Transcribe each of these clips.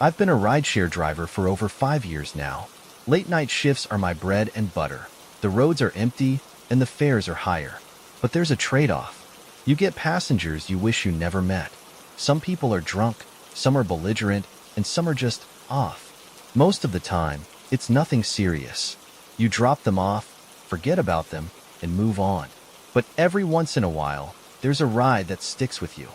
I've been a rideshare driver for over 5 years now. Late-night shifts are my bread and butter. The roads are empty and the fares are higher. But there's a trade-off. You get passengers you wish you never met. Some people are drunk, some are belligerent, and some are just off. Most of the time, it's nothing serious. You drop them off, forget about them, and move on. But every once in a while, there's a ride that sticks with you.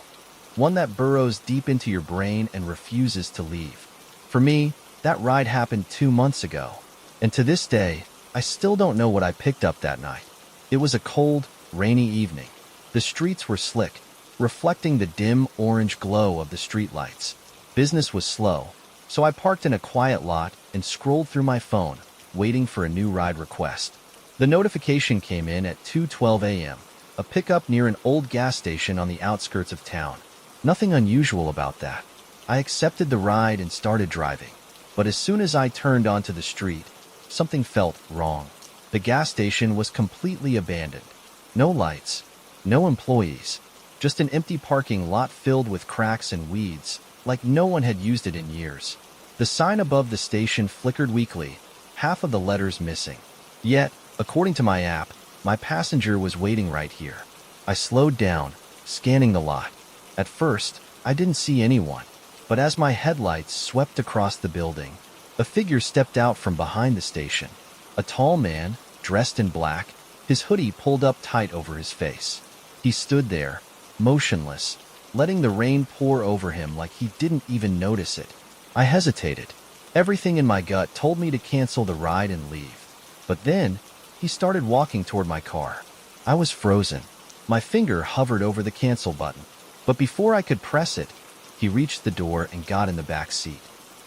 One that burrows deep into your brain and refuses to leave. For me, that ride happened 2 months ago. And to this day, I still don't know what I picked up that night. It was a cold, rainy evening. The streets were slick, reflecting the dim orange glow of the streetlights. Business was slow, so I parked in a quiet lot and scrolled through my phone, waiting for a new ride request. The notification came in at 2:12 a.m., a pickup near an old gas station on the outskirts of town. Nothing unusual about that. I accepted the ride and started driving. But as soon as I turned onto the street, something felt wrong. The gas station was completely abandoned. No lights, no employees, just an empty parking lot filled with cracks and weeds, like no one had used it in years. The sign above the station flickered weakly, half of the letters missing. Yet, according to my app, my passenger was waiting right here. I slowed down, scanning the lot. At first, I didn't see anyone, but as my headlights swept across the building, a figure stepped out from behind the station. A tall man, dressed in black, his hoodie pulled up tight over his face. He stood there, motionless, letting the rain pour over him like he didn't even notice it. I hesitated. Everything in my gut told me to cancel the ride and leave. But then, he started walking toward my car. I was frozen. My finger hovered over the cancel button. But before I could press it, he reached the door and got in the back seat.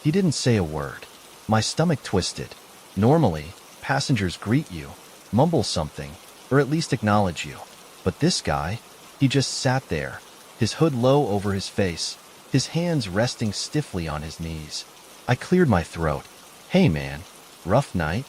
He didn't say a word. My stomach twisted. Normally, passengers greet you, mumble something, or at least acknowledge you. But this guy, he just sat there, his hood low over his face, his hands resting stiffly on his knees. I cleared my throat. "Hey man, rough night?"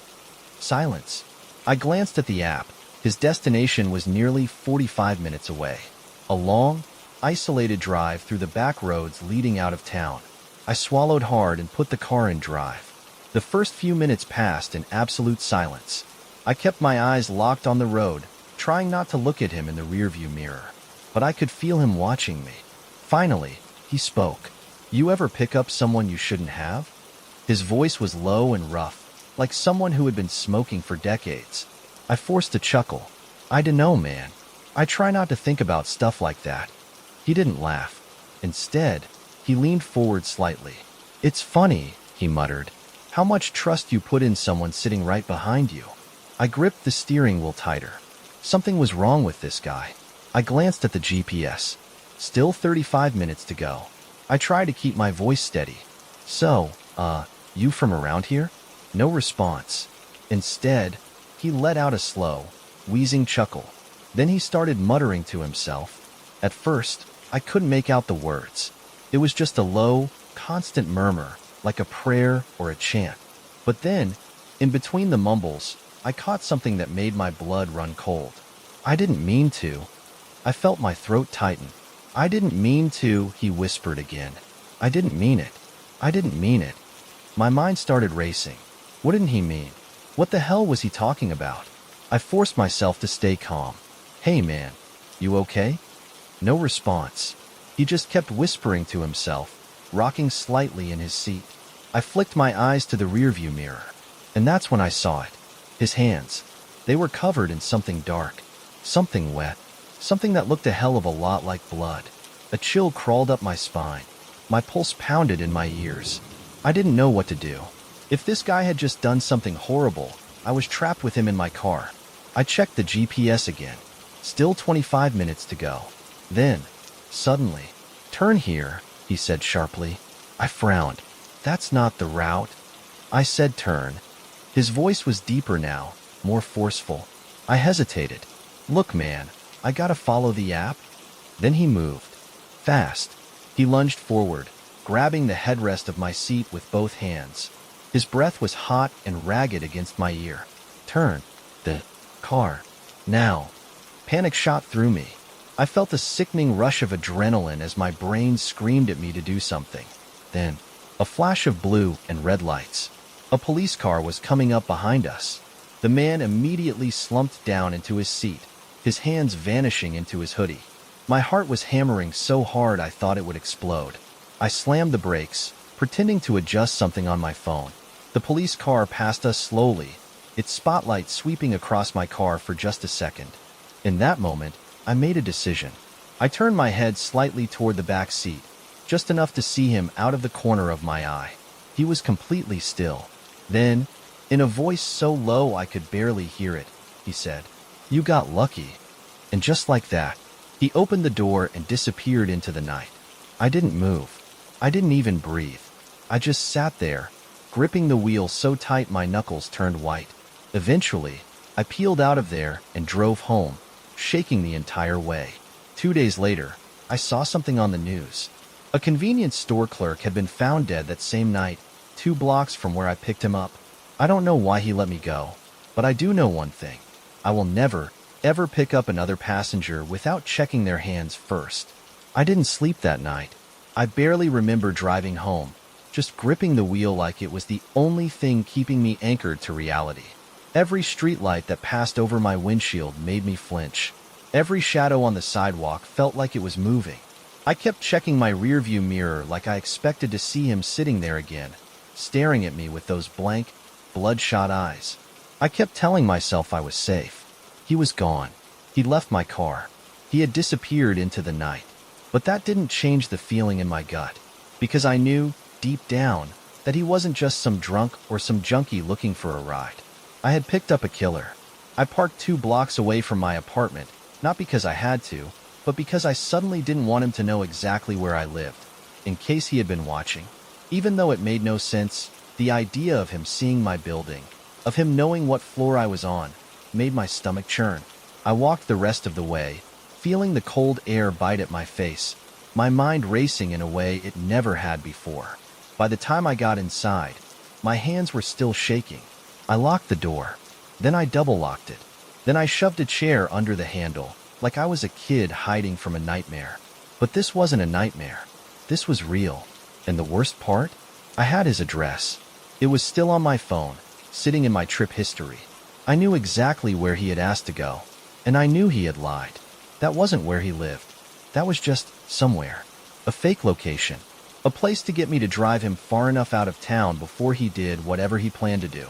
Silence. I glanced at the app. His destination was nearly 45 minutes away. A long, isolated drive through the back roads leading out of town. I swallowed hard and put the car in drive. The first few minutes passed in absolute silence. I kept my eyes locked on the road, trying not to look at him in the rearview mirror. But I could feel him watching me. Finally, he spoke. "You ever pick up someone you shouldn't have?" His voice was low and rough, like someone who had been smoking for decades. I forced a chuckle. "I dunno, man. I try not to think about stuff like that." He didn't laugh. Instead, he leaned forward slightly. "It's funny," he muttered, "how much trust you put in someone sitting right behind you." I gripped the steering wheel tighter. Something was wrong with this guy. I glanced at the GPS. Still 35 minutes to go. I tried to keep my voice steady. "So, you from around here?" No response. Instead, he let out a slow, wheezing chuckle. Then he started muttering to himself. At first, I couldn't make out the words. It was just a low, constant murmur, like a prayer or a chant. But then, in between the mumbles, I caught something that made my blood run cold. "I didn't mean to." I felt my throat tighten. "I didn't mean to," he whispered again. "I didn't mean it. I didn't mean it." My mind started racing. What didn't he mean? What the hell was he talking about? I forced myself to stay calm. "Hey man, you okay?" No response. He just kept whispering to himself, rocking slightly in his seat. I flicked my eyes to the rearview mirror, and that's when I saw it. His hands. They were covered in something dark, something wet, something that looked a hell of a lot like blood. A chill crawled up my spine. My pulse pounded in my ears. I didn't know what to do. If this guy had just done something horrible, I was trapped with him in my car. I checked the GPS again. Still 25 minutes to go. Then, suddenly, "Turn here," he said sharply. I frowned. "That's not the route." I said turn. His voice was deeper now, more forceful. I hesitated. "Look, man, I gotta follow the app." Then he moved. Fast. He lunged forward, grabbing the headrest of my seat with both hands. His breath was hot and ragged against my ear. "Turn the car now." Panic shot through me. I felt a sickening rush of adrenaline as my brain screamed at me to do something. Then, A flash of blue and red lights. A police car was coming up behind us. The man immediately slumped down into his seat, his hands vanishing into his hoodie. My heart was hammering so hard I thought it would explode. I slammed the brakes, pretending to adjust something on my phone. The police car passed us slowly, its spotlight sweeping across my car for just a second. In that moment, I made a decision. I turned my head slightly toward the back seat, just enough to see him out of the corner of my eye. He was completely still. Then, in a voice so low I could barely hear it, he said, "You got lucky." And just like that, he opened the door and disappeared into the night. I didn't move. I didn't even breathe. I just sat there, gripping the wheel so tight my knuckles turned white. Eventually, I peeled out of there and drove home, shaking the entire way. 2 days later, I saw something on the news. A convenience store clerk had been found dead that same night, 2 blocks from where I picked him up. I don't know why he let me go, but I do know one thing. I will never, ever pick up another passenger without checking their hands first. I didn't sleep that night. I barely remember driving home, just gripping the wheel like it was the only thing keeping me anchored to reality. Every streetlight that passed over my windshield made me flinch. Every shadow on the sidewalk felt like it was moving. I kept checking my rearview mirror like I expected to see him sitting there again, staring at me with those blank, bloodshot eyes. I kept telling myself I was safe. He was gone. He'd left my car. He had disappeared into the night. But that didn't change the feeling in my gut, because I knew, deep down, that he wasn't just some drunk or some junkie looking for a ride. I had picked up a killer. I parked 2 blocks away from my apartment, not because I had to, but because I suddenly didn't want him to know exactly where I lived, in case he had been watching. Even though it made no sense, the idea of him seeing my building, of him knowing what floor I was on, made my stomach churn. I walked the rest of the way, feeling the cold air bite at my face, my mind racing in a way it never had before. By the time I got inside, my hands were still shaking. I locked the door. Then I double-locked it. Then I shoved a chair under the handle, like I was a kid hiding from a nightmare. But this wasn't a nightmare. This was real. And the worst part? I had his address. It was still on my phone, sitting in my trip history. I knew exactly where he had asked to go, and I knew he had lied. That wasn't where he lived. That was just somewhere. A fake location. A place to get me to drive him far enough out of town before he did whatever he planned to do.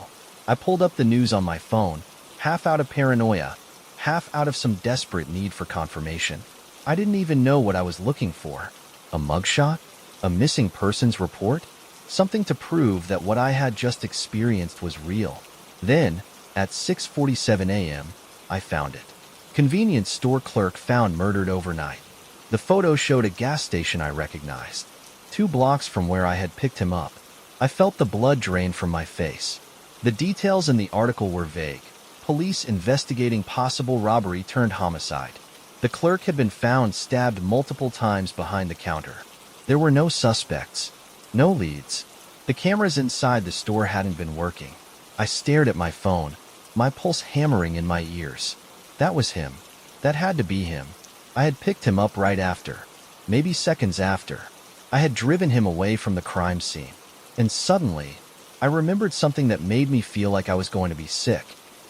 I pulled up the news on my phone, half out of paranoia, half out of some desperate need for confirmation. I didn't even know what I was looking for. A mugshot? A missing persons report? Something to prove that what I had just experienced was real. Then, at 6:47 a.m., I found it. Convenience store clerk found murdered overnight. The photo showed a gas station I recognized, 2 blocks from where I had picked him up. I felt the blood drain from my face. The details in the article were vague. Police investigating possible robbery turned homicide. The clerk had been found stabbed multiple times behind the counter. There were no suspects, no leads. The cameras inside the store hadn't been working. I stared at my phone, my pulse hammering in my ears. That was him. That had to be him. I had picked him up right after, maybe seconds after. I had driven him away from the crime scene. And suddenly, I remembered something that made me feel like I was going to be sick.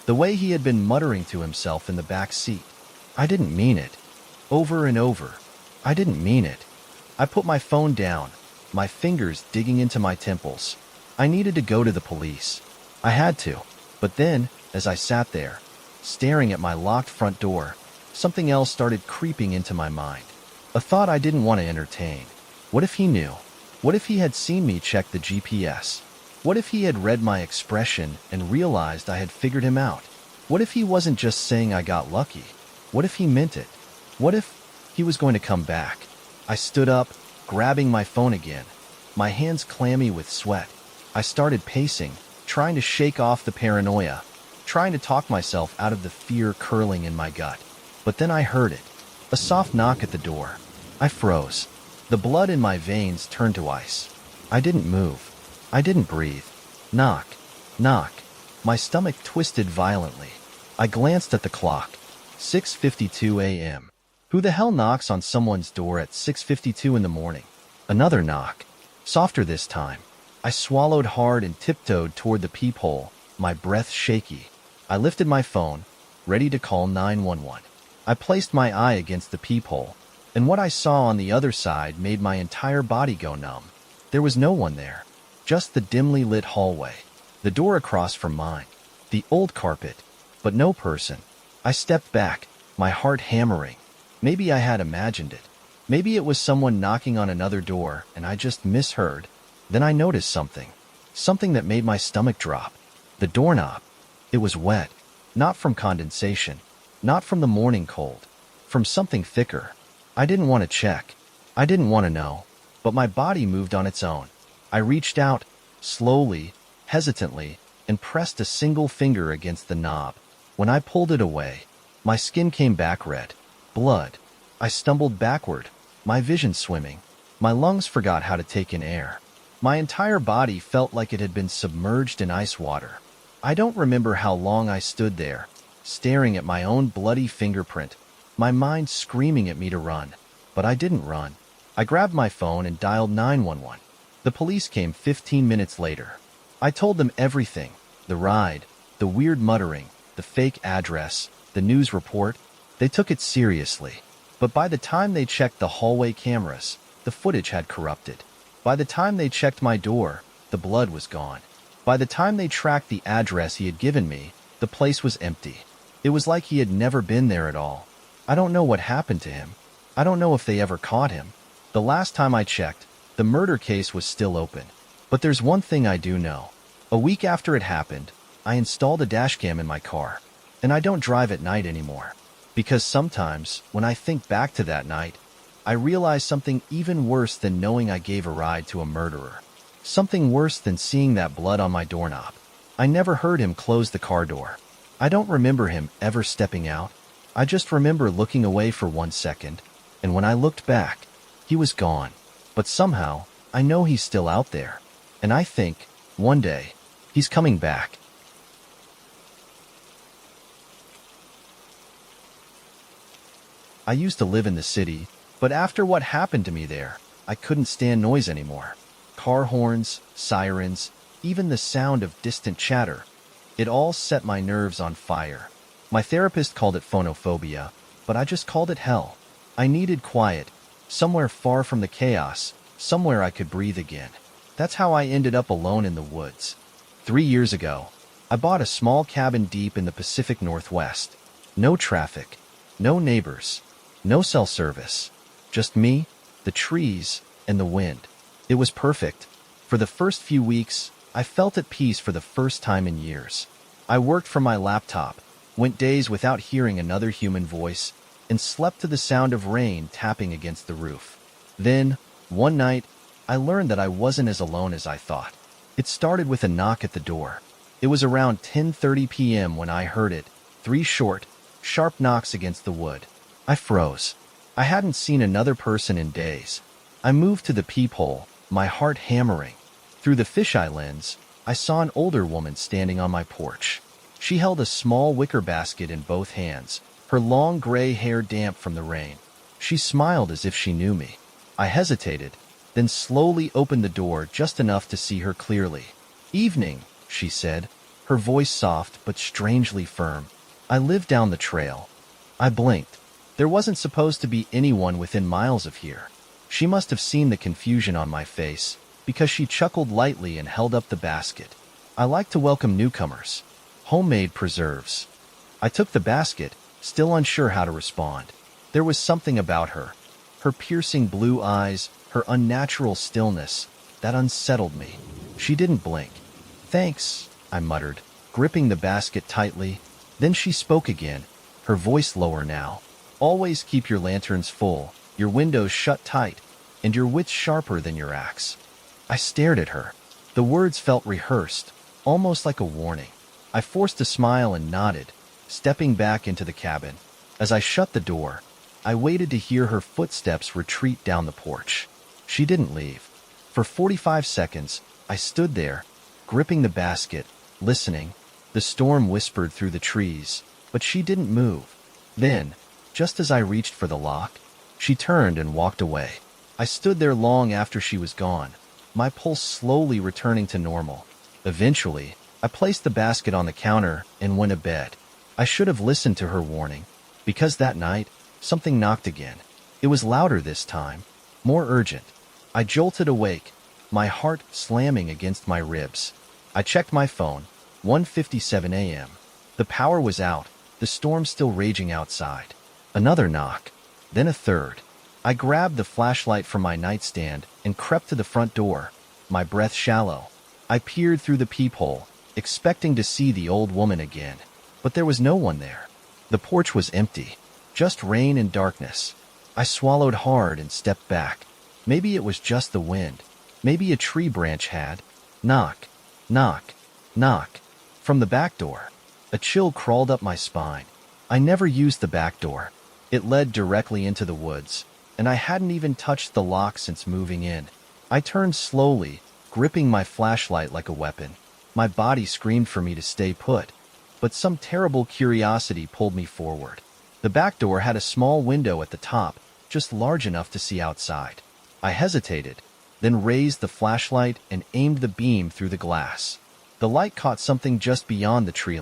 The way he had been muttering to himself in the back seat. I didn't mean it. Over and over. I didn't mean it. I put my phone down, my fingers digging into my temples. I needed to go to the police. I had to. But then, as I sat there, staring at my locked front door, something else started creeping into my mind. A thought I didn't want to entertain. What if he knew? What if he had seen me check the GPS? What if he had read my expression and realized I had figured him out? What if he wasn't just saying I got lucky? What if he meant it? What if he was going to come back? I stood up, grabbing my phone again, my hands clammy with sweat. I started pacing, trying to shake off the paranoia, trying to talk myself out of the fear curling in my gut. But then I heard it, a soft knock at the door. I froze. The blood in my veins turned to ice. I didn't move. I didn't breathe. Knock. Knock. My stomach twisted violently. I glanced at the clock. 6:52 a.m. Who the hell knocks on someone's door at 6:52 in the morning? Another knock. Softer this time. I swallowed hard and tiptoed toward the peephole, my breath shaky. I lifted my phone, ready to call 911. I placed my eye against the peephole, and what I saw on the other side made my entire body go numb. There was no one there, just the dimly lit hallway, the door across from mine, the old carpet, but no person. I stepped back, my heart hammering. Maybe I had imagined it. Maybe it was someone knocking on another door and I just misheard. Then I noticed something that made my stomach drop. The doorknob. It was wet, not from condensation, not from the morning cold, from something thicker. I didn't want to check. I didn't want to know, but my body moved on its own. I reached out, slowly, hesitantly, and pressed a single finger against the knob. When I pulled it away, my skin came back red. Blood. I stumbled backward, my vision swimming. My lungs forgot how to take in air. My entire body felt like it had been submerged in ice water. I don't remember how long I stood there, staring at my own bloody fingerprint, my mind screaming at me to run. But I didn't run. I grabbed my phone and dialed 911. The police came 15 minutes later. I told them everything, the ride, the weird muttering, the fake address, the news report. They took it seriously. But by the time they checked the hallway cameras, the footage had corrupted. By the time they checked my door, the blood was gone. By the time they tracked the address he had given me, the place was empty. It was like he had never been there at all. I don't know what happened to him. I don't know if they ever caught him. The last time I checked, the murder case was still open. But there's one thing I do know. A week after it happened, I installed a dashcam in my car. And I don't drive at night anymore. Because sometimes, when I think back to that night, I realize something even worse than knowing I gave a ride to a murderer. Something worse than seeing that blood on my doorknob. I never heard him close the car door. I don't remember him ever stepping out. I just remember looking away for 1 second, and when I looked back, he was gone. But somehow, I know he's still out there. And I think, one day, he's coming back. I used to live in the city, but after what happened to me there, I couldn't stand noise anymore. Car horns, sirens, even the sound of distant chatter. It all set my nerves on fire. My therapist called it phonophobia, but I just called it hell. I needed quiet, somewhere far from the chaos, somewhere I could breathe again. That's how I ended up alone in the woods. 3 years ago, I bought a small cabin deep in the Pacific Northwest. No traffic, no neighbors, no cell service. Just me, the trees, and the wind. It was perfect. For the first few weeks, I felt at peace for the first time in years. I worked from my laptop, went days without hearing another human voice, and slept to the sound of rain tapping against the roof. Then, one night, I learned that I wasn't as alone as I thought. It started with a knock at the door. It was around 10:30 p.m. when I heard it, 3 short, sharp knocks against the wood. I froze. I hadn't seen another person in days. I moved to the peephole, my heart hammering. Through the fisheye lens, I saw an older woman standing on my porch. She held a small wicker basket in both hands, her long gray hair damp from the rain. She smiled as if she knew me. I hesitated, then slowly opened the door just enough to see her clearly. "Evening," she said, her voice soft but strangely firm. I lived down the trail. I blinked. There wasn't supposed to be anyone within miles of here. She must have seen the confusion on my face, because she chuckled lightly and held up the basket. I like to welcome newcomers. Homemade preserves. I took the basket, still unsure how to respond. There was something about her. Her piercing blue eyes, her unnatural stillness, that unsettled me. She didn't blink. "Thanks," I muttered, gripping the basket tightly. Then she spoke again, her voice lower now. "Always keep your lanterns full, your windows shut tight, and your wits sharper than your axe." I stared at her. The words felt rehearsed, almost like a warning. I forced a smile and nodded, stepping back into the cabin. As I shut the door, I waited to hear her footsteps retreat down the porch. She didn't leave. For 45 seconds, I stood there, gripping the basket, listening. The storm whispered through the trees, but she didn't move. Then, just as I reached for the lock, she turned and walked away. I stood there long after she was gone, my pulse slowly returning to normal. Eventually, I placed the basket on the counter and went to bed. I should have listened to her warning, because that night, something knocked again. It was louder this time, more urgent. I jolted awake, my heart slamming against my ribs. I checked my phone, 1:57 a.m. The power was out, the storm still raging outside. Another knock, then a third. I grabbed the flashlight from my nightstand and crept to the front door, my breath shallow. I peered through the peephole, expecting to see the old woman again, but there was no one there. The porch was empty, just rain and darkness. I swallowed hard and stepped back. Maybe it was just the wind. Maybe a tree branch had. Knock, knock, knock. From the back door. A chill crawled up my spine. I never used the back door. It led directly into the woods, and I hadn't even touched the lock since moving in. I turned slowly, gripping my flashlight like a weapon. My body screamed for me to stay put, but some terrible curiosity pulled me forward. The back door had a small window at the top, just large enough to see outside. I hesitated, then raised the flashlight and aimed the beam through the glass. The light caught something just beyond the tree.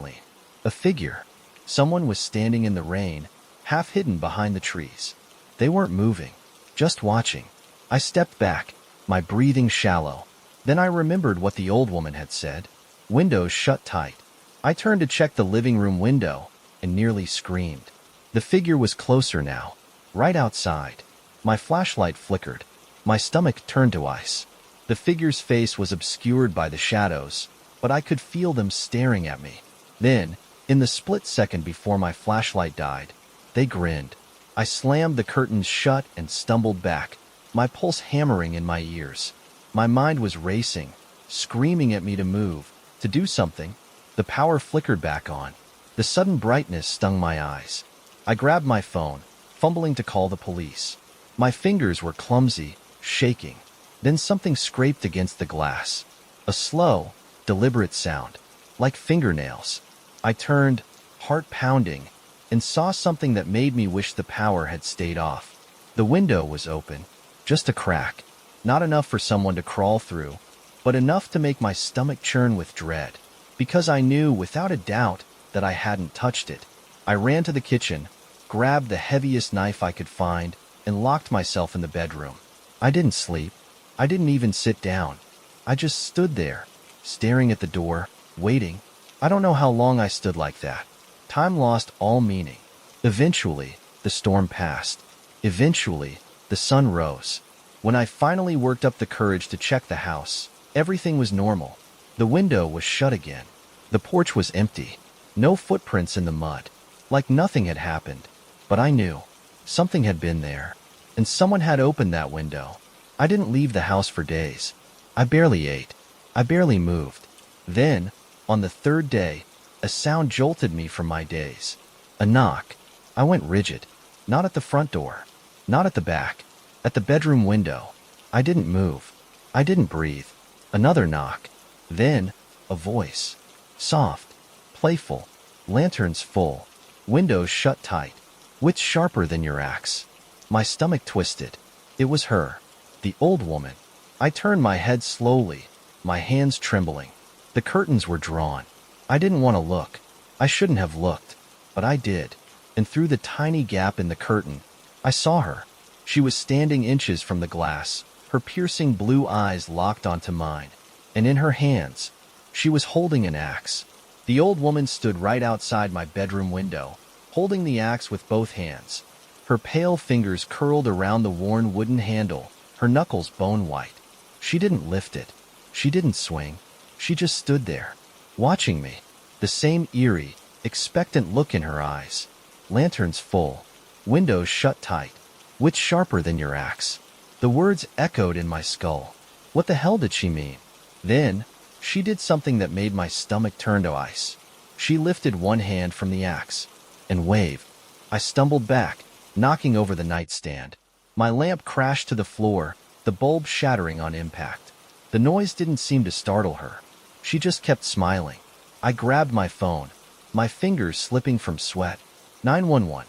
A figure. Someone was standing in the rain, half hidden behind the trees. They weren't moving, just watching. I stepped back, my breathing shallow. Then I remembered what the old woman had said. Windows shut tight. I turned to check the living room window and nearly screamed. The figure was closer now, right outside. My flashlight flickered. My stomach turned to ice. The figure's face was obscured by the shadows, but I could feel them staring at me. Then, in the split second before my flashlight died, they grinned. I slammed the curtains shut and stumbled back, my pulse hammering in my ears. My mind was racing, screaming at me to move, to do something. The power flickered back on. The sudden brightness stung my eyes. I grabbed my phone, fumbling to call the police. My fingers were clumsy, shaking. Then something scraped against the glass. A slow, deliberate sound, like fingernails. I turned, heart pounding, and saw something that made me wish the power had stayed off. The window was open, just a crack, not enough for someone to crawl through, but enough to make my stomach churn with dread, because I knew without a doubt that I hadn't touched it. I ran to the kitchen, grabbed the heaviest knife I could find, and locked myself in the bedroom. I didn't sleep. I didn't even sit down. I just stood there, staring at the door, waiting. I don't know how long I stood like that. Time lost all meaning. Eventually, the storm passed. Eventually, the sun rose. When I finally worked up the courage to check the house, everything was normal. The window was shut again. The porch was empty. No footprints in the mud. Like nothing had happened. But I knew. Something had been there. And someone had opened that window. I didn't leave the house for days. I barely ate. I barely moved. Then, on the third day, a sound jolted me from my daze. A knock. I went rigid. Not at the front door. Not at the back. At the bedroom window. I didn't move. I didn't breathe. Another knock. Then, a voice. Soft. Playful. Lanterns full. Windows shut tight. Wits sharper than your axe. My stomach twisted. It was her. The old woman. I turned my head slowly, my hands trembling. The curtains were drawn. I didn't want to look. I shouldn't have looked, but I did. And through the tiny gap in the curtain, I saw her. She was standing inches from the glass, her piercing blue eyes locked onto mine. And in her hands, she was holding an axe. The old woman stood right outside my bedroom window, holding the axe with both hands. Her pale fingers curled around the worn wooden handle, her knuckles bone white. She didn't lift it. She didn't swing. She just stood there, watching me. The same eerie, expectant look in her eyes. Lanterns full. Windows shut tight. Wits sharper than your axe. The words echoed in my skull. What the hell did she mean? Then, she did something that made my stomach turn to ice. She lifted one hand from the axe and waved. I stumbled back, knocking over the nightstand. My lamp crashed to the floor, the bulb shattering on impact. The noise didn't seem to startle her. She just kept smiling. I grabbed my phone, my fingers slipping from sweat. 911.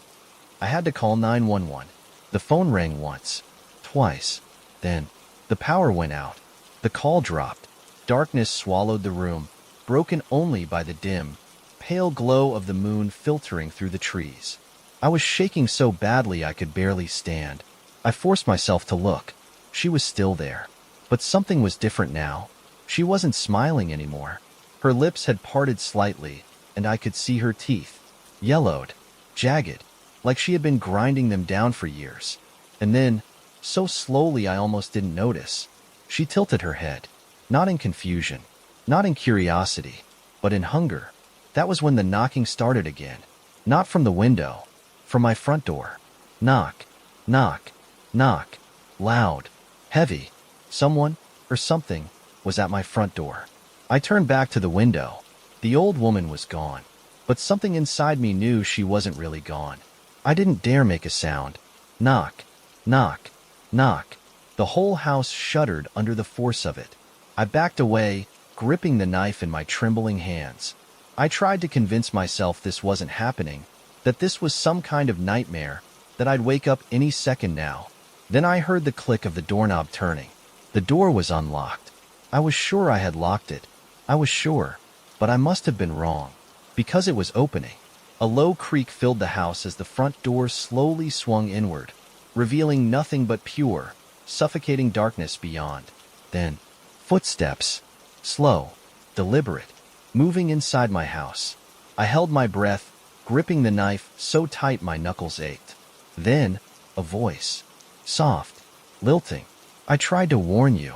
I had to call 911. The phone rang once, twice. Then, the power went out. The call dropped. Darkness swallowed the room, broken only by the dim, pale glow of the moon filtering through the trees. I was shaking so badly I could barely stand. I forced myself to look. She was still there. But something was different now. She wasn't smiling anymore. Her lips had parted slightly, and I could see her teeth. Yellowed, jagged, like she had been grinding them down for years. And then, so slowly I almost didn't notice, she tilted her head. Not in confusion, not in curiosity, but in hunger. That was when the knocking started again. Not from the window, from my front door. Knock, knock, knock. Loud, heavy. Someone, or something, was at my front door. I turned back to the window. The old woman was gone, but something inside me knew she wasn't really gone. I didn't dare make a sound. Knock, knock, knock. The whole house shuddered under the force of it. I backed away, gripping the knife in my trembling hands. I tried to convince myself this wasn't happening, that this was some kind of nightmare, that I'd wake up any second now. Then I heard the click of the doorknob turning. The door was unlocked. I was sure I had locked it. I was sure, but I must have been wrong, because it was opening. A low creak filled the house as the front door slowly swung inward, revealing nothing but pure, suffocating darkness beyond. Then, footsteps, slow, deliberate, moving inside my house. I held my breath, gripping the knife so tight my knuckles ached. Then, a voice, soft, lilting. I tried to warn you.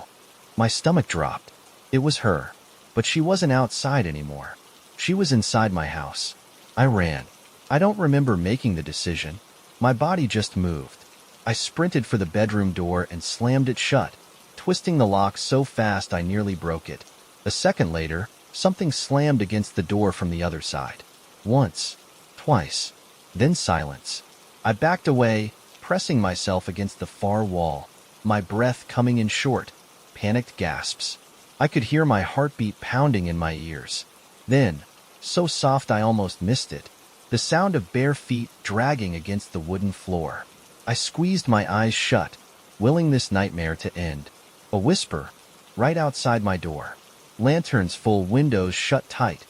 My stomach dropped. It was her, but she wasn't outside anymore. She was inside my house. I ran. I don't remember making the decision. My body just moved. I sprinted for the bedroom door and slammed it shut, twisting the lock so fast I nearly broke it. A second later, something slammed against the door from the other side. Once, twice, then silence. I backed away, pressing myself against the far wall, my breath coming in short, panicked gasps. I could hear my heartbeat pounding in my ears. Then, so soft I almost missed it, the sound of bare feet dragging against the wooden floor. I squeezed my eyes shut, willing this nightmare to end. A whisper, right outside my door. Lanterns full, windows shut tight,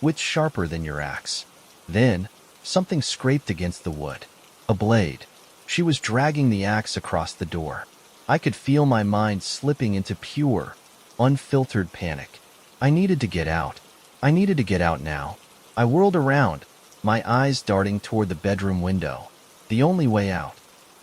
wits sharper than your axe. Then, something scraped against the wood. A blade. She was dragging the axe across the door. I could feel my mind slipping into pure, unfiltered panic. I needed to get out. I needed to get out now. I whirled around, my eyes darting toward the bedroom window. The only way out.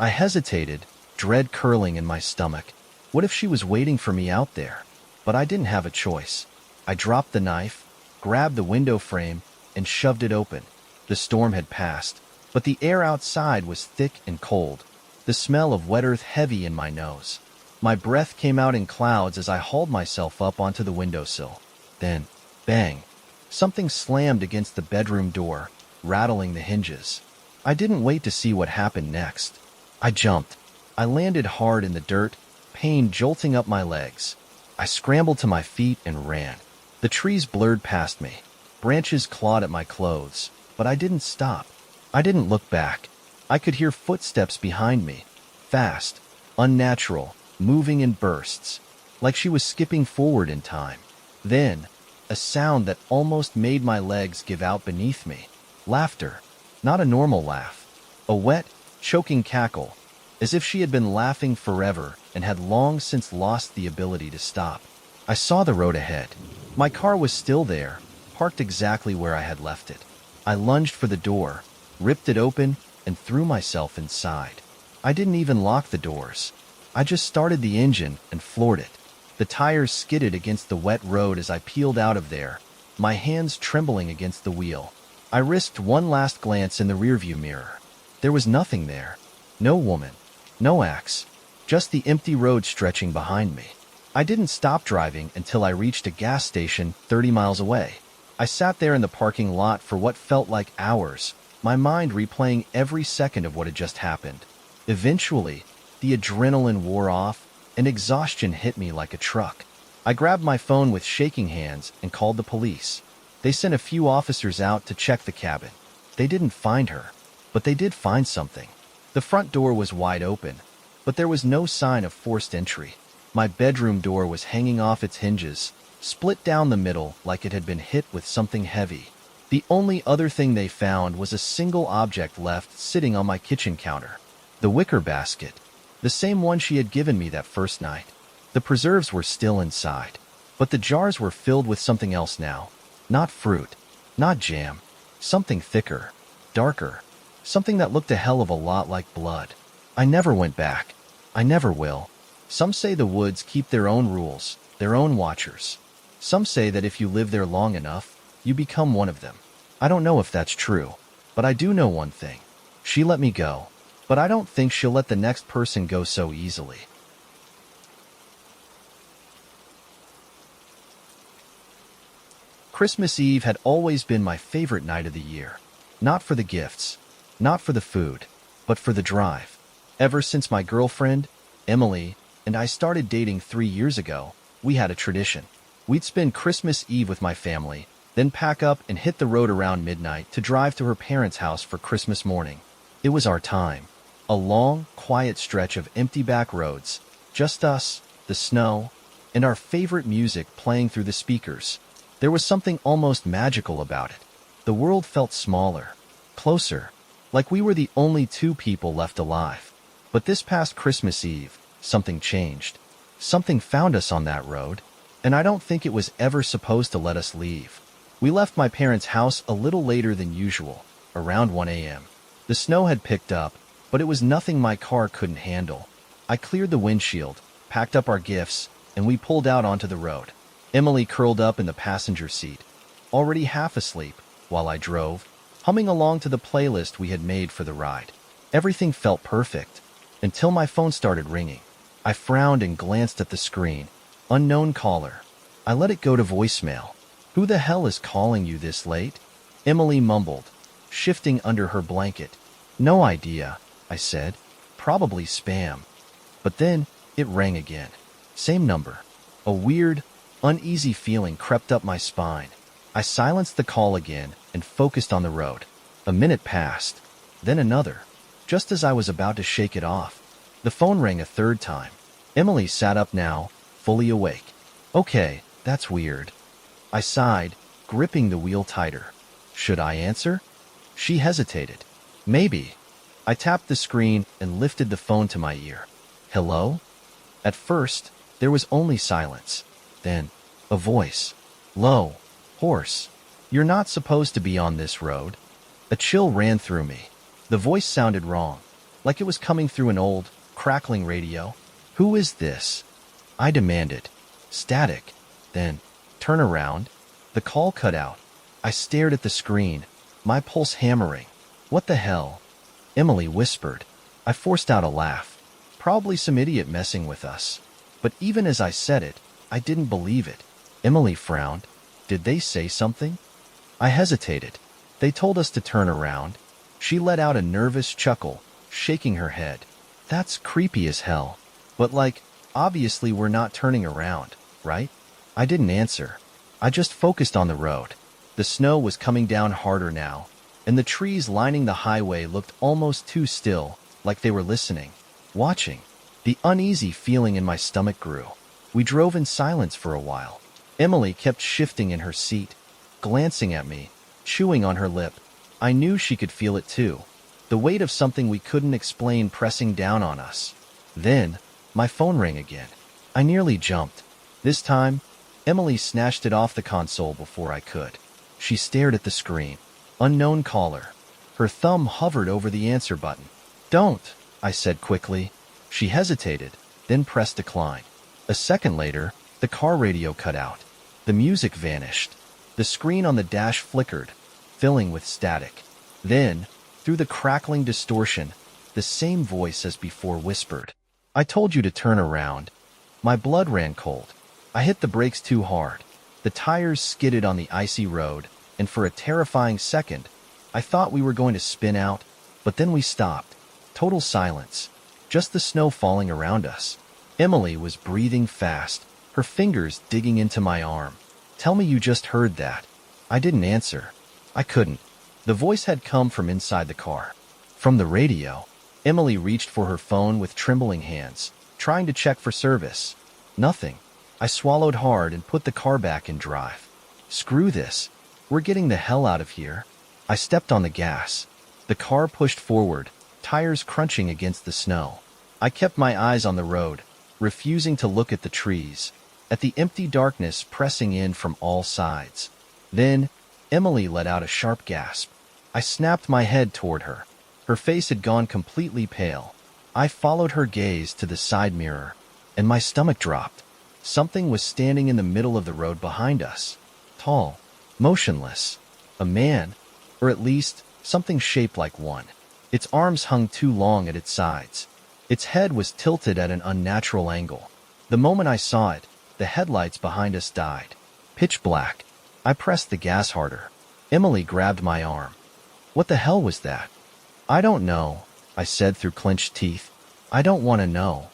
I hesitated, dread curling in my stomach. What if she was waiting for me out there? But I didn't have a choice. I dropped the knife, grabbed the window frame, and shoved it open. The storm had passed, but the air outside was thick and cold, the smell of wet earth heavy in my nose. My breath came out in clouds as I hauled myself up onto the windowsill. Then, bang! Something slammed against the bedroom door, rattling the hinges. I didn't wait to see what happened next. I jumped. I landed hard in the dirt, pain jolting up my legs. I scrambled to my feet and ran. The trees blurred past me. Branches clawed at my clothes, but I didn't stop. I didn't look back. I could hear footsteps behind me, fast, unnatural, moving in bursts, like she was skipping forward in time. Then, a sound that almost made my legs give out beneath me. Laughter. Not a normal laugh. A wet, choking cackle, as if she had been laughing forever and had long since lost the ability to stop. I saw the road ahead. My car was still there, parked exactly where I had left it. I lunged for the door, ripped it open, and threw myself inside. I didn't even lock the doors. I just started the engine and floored it. The tires skidded against the wet road as I peeled out of there, my hands trembling against the wheel. I risked one last glance in the rearview mirror. There was nothing there. No woman. No axe. Just the empty road stretching behind me. I didn't stop driving until I reached a gas station 30 miles away. I sat there in the parking lot for what felt like hours, my mind replaying every second of what had just happened. Eventually, the adrenaline wore off, and exhaustion hit me like a truck. I grabbed my phone with shaking hands and called the police. They sent a few officers out to check the cabin. They didn't find her, but they did find something. The front door was wide open, but there was no sign of forced entry. My bedroom door was hanging off its hinges, split down the middle like it had been hit with something heavy. The only other thing they found was a single object left sitting on my kitchen counter. The wicker basket, the same one she had given me that first night. The preserves were still inside, but the jars were filled with something else now. Not fruit, not jam, something thicker, darker, something that looked a hell of a lot like blood. I never went back. I never will. Some say the woods keep their own rules, their own watchers. Some say that if you live there long enough, you become one of them. I don't know if that's true, but I do know one thing. She let me go, but I don't think she'll let the next person go so easily. Christmas Eve had always been my favorite night of the year. Not for the gifts, not for the food, but for the drive. Ever since my girlfriend, Emily, and I started dating 3 years ago, we had a tradition. We'd spend Christmas Eve with my family, then pack up and hit the road around midnight to drive to her parents' house for Christmas morning. It was our time. A long, quiet stretch of empty back roads, just us, the snow, and our favorite music playing through the speakers. There was something almost magical about it. The world felt smaller, closer, like we were the only two people left alive. But this past Christmas Eve, something changed. Something found us on that road, and I don't think it was ever supposed to let us leave. We left my parents' house a little later than usual, around 1 a.m. The snow had picked up, but it was nothing my car couldn't handle. I cleared the windshield, packed up our gifts, and we pulled out onto the road. Emily curled up in the passenger seat, already half asleep, while I drove, humming along to the playlist we had made for the ride. Everything felt perfect, until my phone started ringing. I frowned and glanced at the screen. Unknown caller. I let it go to voicemail. Who the hell is calling you this late? Emily mumbled, shifting under her blanket. No idea, I said. Probably spam. But then, it rang again. Same number. A weird, uneasy feeling crept up my spine. I silenced the call again and focused on the road. A minute passed, then another. Just as I was about to shake it off, the phone rang a third time. Emily sat up now, fully awake. Okay, that's weird. I sighed, gripping the wheel tighter. Should I answer? She hesitated. Maybe. I tapped the screen and lifted the phone to my ear. Hello? At first, there was only silence. Then, a voice. Low, hoarse. You're not supposed to be on this road. A chill ran through me. The voice sounded wrong, like it was coming through an old, crackling radio. Who is this? I demanded. Static. Then, turn around. The call cut out. I stared at the screen, my pulse hammering. What the hell? Emily whispered. I forced out a laugh. Probably some idiot messing with us. But even as I said it, I didn't believe it. Emily frowned. Did they say something? I hesitated. They told us to turn around. She let out a nervous chuckle, shaking her head. That's creepy as hell. But obviously we're not turning around, right? I didn't answer. I just focused on the road. The snow was coming down harder now, and the trees lining the highway looked almost too still, like they were listening, watching. The uneasy feeling in my stomach grew. We drove in silence for a while. Emily kept shifting in her seat, glancing at me, chewing on her lip. I knew she could feel it too, the weight of something we couldn't explain pressing down on us. Then, my phone rang again. I nearly jumped. This time, Emily snatched it off the console before I could. She stared at the screen. Unknown caller. Her thumb hovered over the answer button. Don't, I said quickly. She hesitated, then pressed decline. A second later, the car radio cut out. The music vanished. The screen on the dash flickered, filling with static. Then, through the crackling distortion, the same voice as before whispered. I told you to turn around. My blood ran cold. I hit the brakes too hard. The tires skidded on the icy road, and for a terrifying second, I thought we were going to spin out, but then we stopped. Total silence. Just the snow falling around us. Emily was breathing fast, her fingers digging into my arm. Tell me you just heard that. I didn't answer. I couldn't. The voice had come from inside the car. From the radio. Emily reached for her phone with trembling hands, trying to check for service. Nothing. I swallowed hard and put the car back in drive. Screw this. We're getting the hell out of here. I stepped on the gas. The car pushed forward, tires crunching against the snow. I kept my eyes on the road, refusing to look at the trees, at the empty darkness pressing in from all sides. Then, Emily let out a sharp gasp. I snapped my head toward her. Her face had gone completely pale. I followed her gaze to the side mirror, and my stomach dropped. Something was standing in the middle of the road behind us. Tall, motionless. A man, or at least something shaped like one. Its arms hung too long at its sides. Its head was tilted at an unnatural angle. The moment I saw it, the headlights behind us died. Pitch black. I pressed the gas harder. Emily grabbed my arm. What the hell was that? I don't know, I said through clenched teeth. I don't want to know.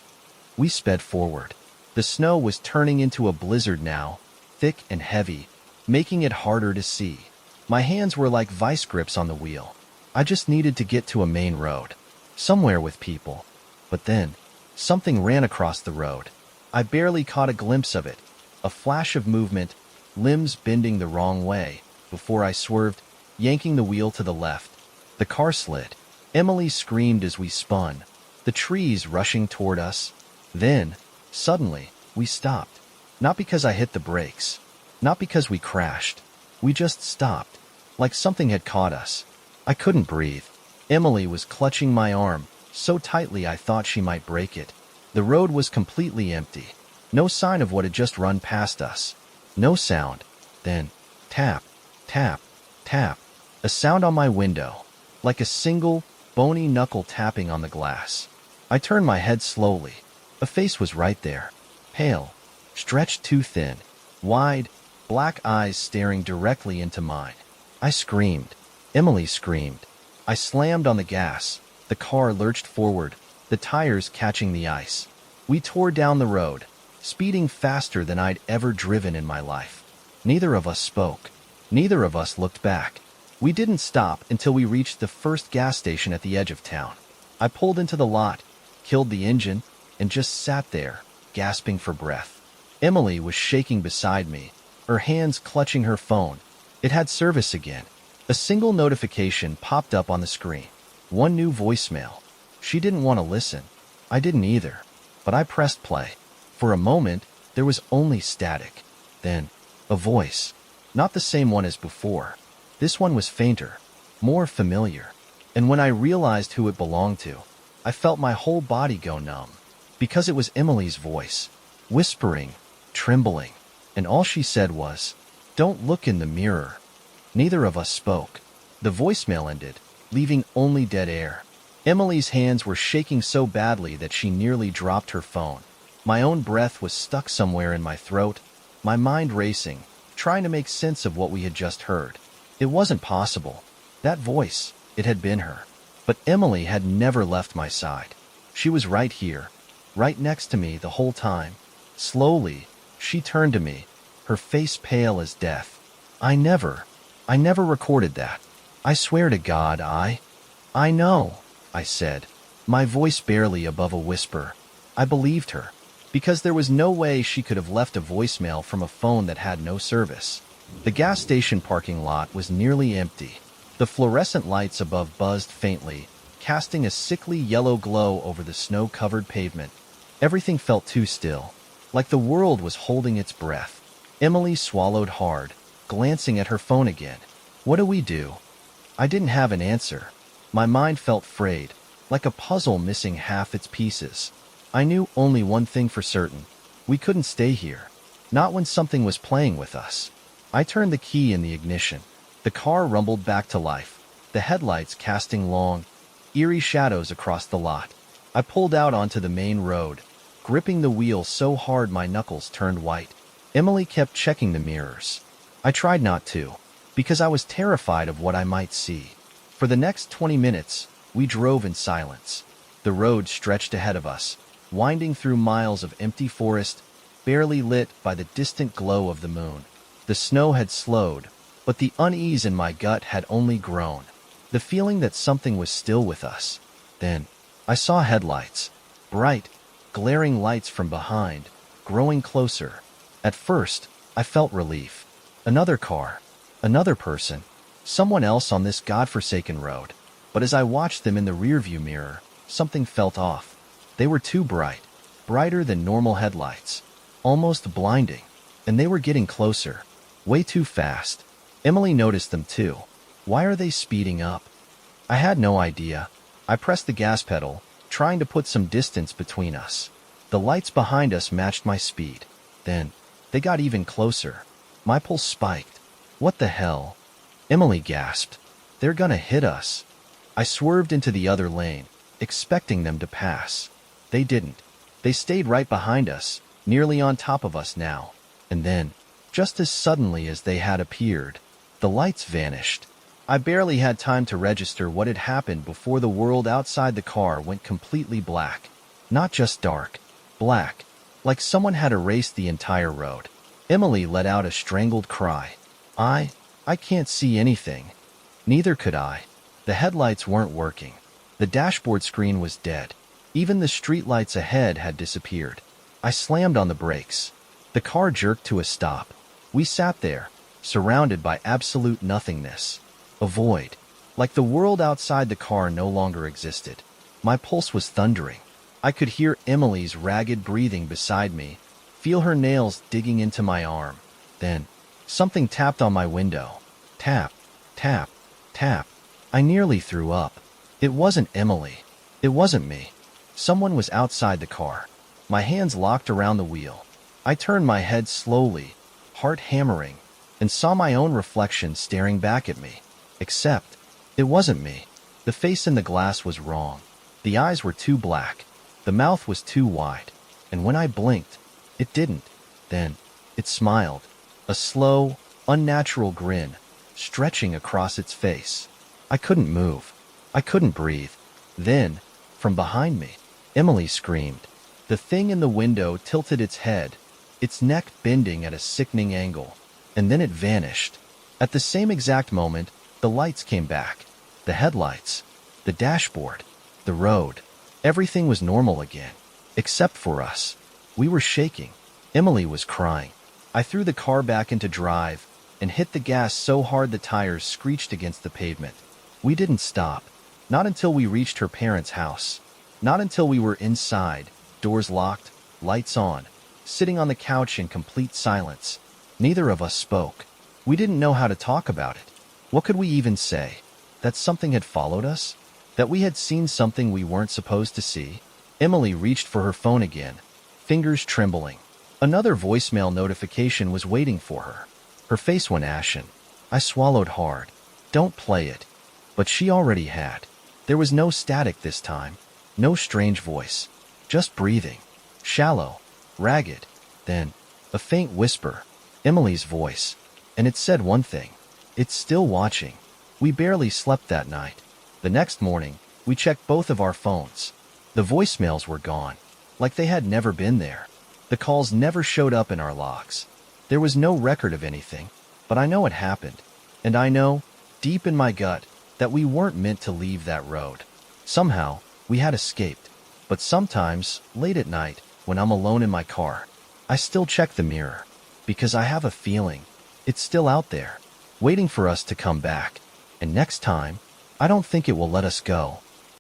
We sped forward. The snow was turning into a blizzard now, thick and heavy, making it harder to see. My hands were like vice grips on the wheel. I just needed to get to a main road, somewhere with people. But then, something ran across the road. I barely caught a glimpse of it, a flash of movement, limbs bending the wrong way, before I swerved, yanking the wheel to the left. The car slid. Emily screamed as we spun, the trees rushing toward us. Then, suddenly, we stopped. Not because I hit the brakes, not because we crashed. We just stopped, like something had caught us. I couldn't breathe. Emily was clutching my arm, so tightly I thought she might break it. The road was completely empty. No sign of what had just run past us. No sound. Then, tap, tap, tap. A sound on my window, like a single, bony knuckle tapping on the glass. I turned my head slowly. A face was right there. Pale, stretched too thin, wide, black eyes staring directly into mine. I screamed. Emily screamed. I slammed on the gas. The car lurched forward, the tires catching the ice. We tore down the road, speeding faster than I'd ever driven in my life. Neither of us spoke. Neither of us looked back. We didn't stop until we reached the first gas station at the edge of town. I pulled into the lot, killed the engine, and just sat there, gasping for breath. Emily was shaking beside me, her hands clutching her phone. It had service again. A single notification popped up on the screen. One new voicemail. She didn't want to listen. I didn't either. But I pressed play. For a moment, there was only static. Then, a voice. Not the same one as before. This one was fainter, more familiar. And when I realized who it belonged to, I felt my whole body go numb. Because it was Emily's voice. Whispering, trembling. And all she said was, "Don't look in the mirror." Neither of us spoke. The voicemail ended, leaving only dead air. Emily's hands were shaking so badly that she nearly dropped her phone. My own breath was stuck somewhere in my throat, my mind racing, trying to make sense of what we had just heard. It wasn't possible. That voice, it had been her. But Emily had never left my side. She was right here, right next to me the whole time. Slowly, she turned to me, her face pale as death. I never recorded that. I swear to God, I know, I said, my voice barely above a whisper. I believed her, because there was no way she could have left a voicemail from a phone that had no service. The gas station parking lot was nearly empty. The fluorescent lights above buzzed faintly, casting a sickly yellow glow over the snow-covered pavement. Everything felt too still, like the world was holding its breath. Emily swallowed hard, glancing at her phone again. What do we do? I didn't have an answer. My mind felt frayed, like a puzzle missing half its pieces. I knew only one thing for certain. We couldn't stay here. Not when something was playing with us. I turned the key in the ignition. The car rumbled back to life, the headlights casting long, eerie shadows across the lot. I pulled out onto the main road, gripping the wheel so hard my knuckles turned white. Emily kept checking the mirrors. I tried not to, because I was terrified of what I might see. For the next 20 minutes, we drove in silence. The road stretched ahead of us, winding through miles of empty forest, barely lit by the distant glow of the moon. The snow had slowed, but the unease in my gut had only grown. The feeling that something was still with us. Then, I saw headlights. Bright, glaring lights from behind, growing closer. At first, I felt relief. Another car, another person, someone else on this godforsaken road. But as I watched them in the rearview mirror, something felt off. They were too bright, brighter than normal headlights, almost blinding, and they were getting closer, way too fast. Emily noticed them too. Why are they speeding up? I had no idea. I pressed the gas pedal, trying to put some distance between us. The lights behind us matched my speed. Then, they got even closer. My pulse spiked. What the hell? Emily gasped. They're gonna hit us. I swerved into the other lane, expecting them to pass. They didn't. They stayed right behind us, nearly on top of us now. And then, just as suddenly as they had appeared, the lights vanished. I barely had time to register what had happened before the world outside the car went completely black. Not just dark, black, like someone had erased the entire road. Emily let out a strangled cry. I can't see anything. Neither could I. The headlights weren't working. The dashboard screen was dead. Even the streetlights ahead had disappeared. I slammed on the brakes. The car jerked to a stop. We sat there, surrounded by absolute nothingness. A void. Like the world outside the car no longer existed. My pulse was thundering. I could hear Emily's ragged breathing beside me, feel her nails digging into my arm. Then, something tapped on my window. Tap, tap, tap. I nearly threw up. It wasn't Emily. It wasn't me. Someone was outside the car. My hands locked around the wheel. I turned my head slowly, heart hammering, and saw my own reflection staring back at me. Except, it wasn't me. The face in the glass was wrong. The eyes were too black. The mouth was too wide. And when I blinked, it didn't. Then, it smiled. A slow, unnatural grin, stretching across its face. I couldn't move. I couldn't breathe. Then, from behind me, Emily screamed. The thing in the window tilted its head, its neck bending at a sickening angle. And then it vanished. At the same exact moment, the lights came back. The headlights, the dashboard, the road. Everything was normal again, except for us. We were shaking. Emily was crying. I threw the car back into drive and hit the gas so hard the tires screeched against the pavement. We didn't stop. Not until we reached her parents' house. Not until we were inside, doors locked, lights on, sitting on the couch in complete silence. Neither of us spoke. We didn't know how to talk about it. What could we even say? That something had followed us? That we had seen something we weren't supposed to see? Emily reached for her phone again, fingers trembling. Another voicemail notification was waiting for her. Her face went ashen. I swallowed hard. Don't play it. But she already had. There was no static this time. No strange voice. Just breathing. Shallow. Ragged. Then, a faint whisper. Emily's voice. And it said one thing. It's still watching. We barely slept that night. The next morning, we checked both of our phones. The voicemails were gone. Like they had never been there. The calls never showed up in our logs. There was no record of anything. But I know it happened. And I know, deep in my gut, that we weren't meant to leave that road. Somehow, we had escaped. But sometimes, late at night, when I'm alone in my car, I still check the mirror. Because I have a feeling it's still out there, waiting for us to come back. And next time, I don't think it will let us go.